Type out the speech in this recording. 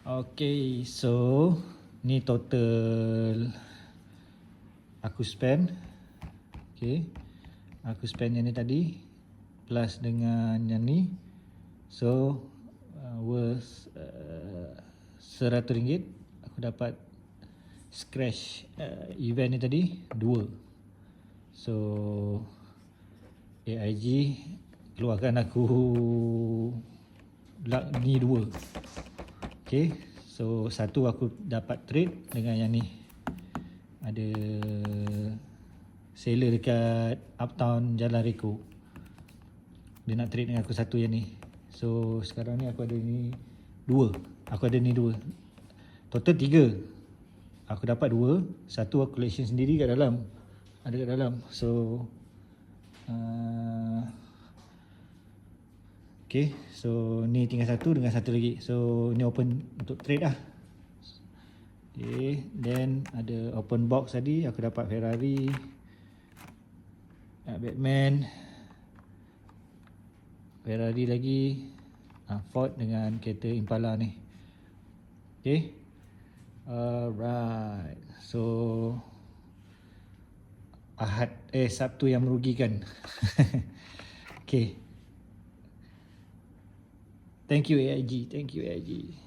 Okay, so ni total aku spend. Okay, aku spend yang ni tadi plus dengan yang ni, so worth RM100. Aku dapat scratch event ni tadi 2. So AIG keluarkan aku luck ni 2. Okay, so satu aku dapat trade dengan yang ni. Ada seller dekat Uptown Jalan Reko, dia nak trade dengan aku satu yang ni. So sekarang ni aku ada ni 2. Aku ada ni 2. Total 3. Aku dapat 2. Satu aku collection sendiri kat dalam, ada kat dalam. So okay, so ni tinggal satu dengan satu lagi. So ni open untuk trade lah. Okay, then ada open box tadi. Aku dapat Ferrari, Batman, Ferrari lagi, Ford dengan kereta Impala ni. Okay, alright. So Sabtu yang merugikan. Okay, thank you AIG, thank you AIG.